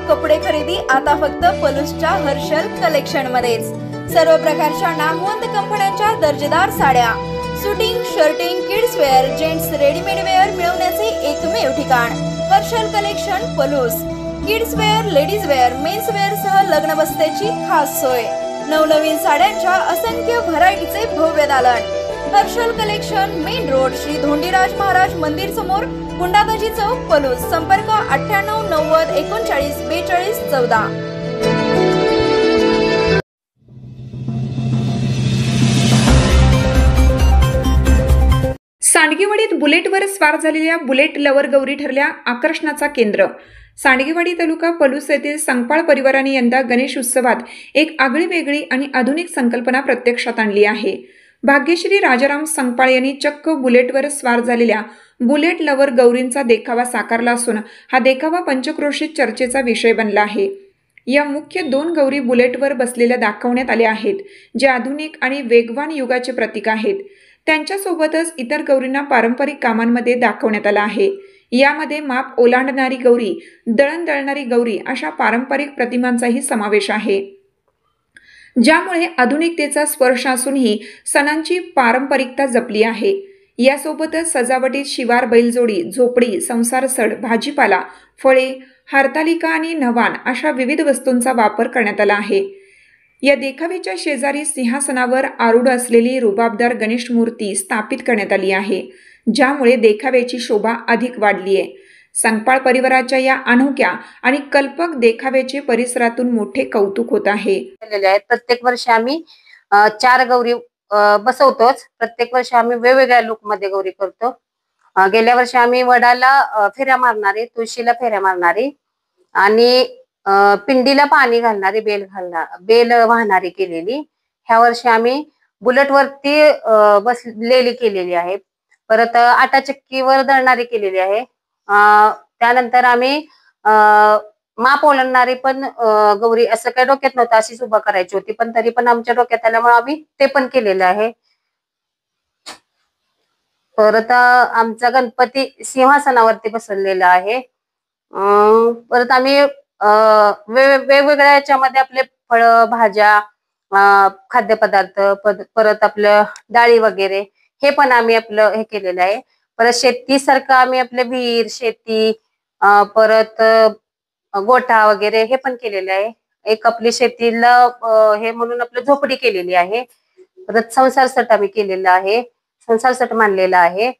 कपडे खरेदी आता फक्त पलूसच्या हर्षल कलेक्शन मध्येच। सर्व प्रकारच्या नामवंत कंपन्यांच्या दर्जेदार साड्या, suiting, shirting, kids wear, gents readymade wear मिळवण्याचे एकमेव ठिकाण Harshal collection Palus. Kids wear, ladies wear, men's wear सह लग्न बस्त्याची खास सोय। नवनवीन साड्यांच्या असंख्य व्हरायटीचे भव्य दालन। Harshal collection, main road, Shri Dhondiraj Maharaj मंदिर समोर, गुंडादाजी चौक, पलूस। संपर्क 98 90 39 42 14। सांडगेवाडीत बुलेटवर स्वार झालेल्या बुलेट लवर गौरी ठरल्या आकर्षणाचा केंद्र। सांडगेवाडी तालुका पलूस येथील संकपाळ परिवाराने यंदा गणेश उत्सवात एक आगळीवेगळी आणि आधुनिक संकल्पना प्रत्यक्षात आणली आहे। भाग्यश्री राजाराम संकपाळ यांनी चक्क बुलेटवर स्वार झालेल्या बुलेट लवर गौरींचा देखावा साकारला असून हा देखावा पंचक्रोशीत चर्चेचा विषय बनला आहे। या मुख्य 2 गौरी बुलेटवर बसलेल्या दाखवण्यात आल्या आहेत, जे आधुनिक आणि वेगवान युगाचे प्रतीक आहेत। त्यांच्यासोबतच इतर गौरींना पारंपरिक कामांमध्ये दाखवण्यात आला आहे। यामध्ये माप ओलांडणारी गौरी, दळण दळणारी गौरी अशा पारंपरिक प्रतिमांचाही समावेश आहे, ज्यामुळे आधुनिकतेचा स्पर्श असूनही सणांची पारंपरिकता जपली आहे। यासोबतच सजावटीत शिवार, बैलजोडी, झोपडी, संसार सड, भाजीपाला, फळे, हरतालिका आणि नवान अशा विविध वस्तूंचा वापर करण्यात आला आहे। या देखाव्याच्या शेजारी सिंहासनावर आरूढ असलेली रुबाबदार गणेश मूर्ती स्थापित करण्यात आली आहे, ज्यामुळे देखाव्याची शोभा अधिक वाढली आहे। संकपाळ परिवाराच्या या अनोख्या आणि कल्पक देखाव्याचे परिसरातून मोठे कौतुक होत आहे। प्रत्येक वर्षी आम्ही 4 गौरी बसवतोच। प्रत्येक वर्षी आम्ही वेगवेगळ्या लुक मध्ये गौरी करतो। गेल्या वर्षी आम्ही वडाला फेऱ्या मारणारी, तुळशीला फेऱ्या मारणारी आणि पिंडीला पाणी घालणारी, बेल वाहणारी केलेली। ह्या वर्षी आम्ही बुलेट वरती बसलेली केलेली आहे। परत आटा चक्कीवर दळणारी केलेली आहे। त्यानंतर आम्ही माप ओलांडणारी पण गौरी, असं काही डोक्यात नव्हतं, अशीच उभा करायची होती, पण तरी पण आमच्या डोक्यात आल्यामुळे आम्ही ते पण केलेलं आहे। परत आमचा गणपती सिंहासनावरती बसवलेला आहे। परत आम्ही वेगवेगळ्या याच्यामध्ये आपले फळ, भाज्या, खाद्यपदार्थ, परत आपलं डाळी वगैरे हे पण आम्ही आपलं हे केलेलं आहे। परत शेतीसारखं आम्ही आपले विहीर, शेती, परत गोठा वगैरे हे पण केलेलं आहे। एक आपली शेतीला हे म्हणून आपलं झोपडी केलेली आहे। परत संसार सट आम्ही केलेला आहे, संसार सट मांडलेला आहे।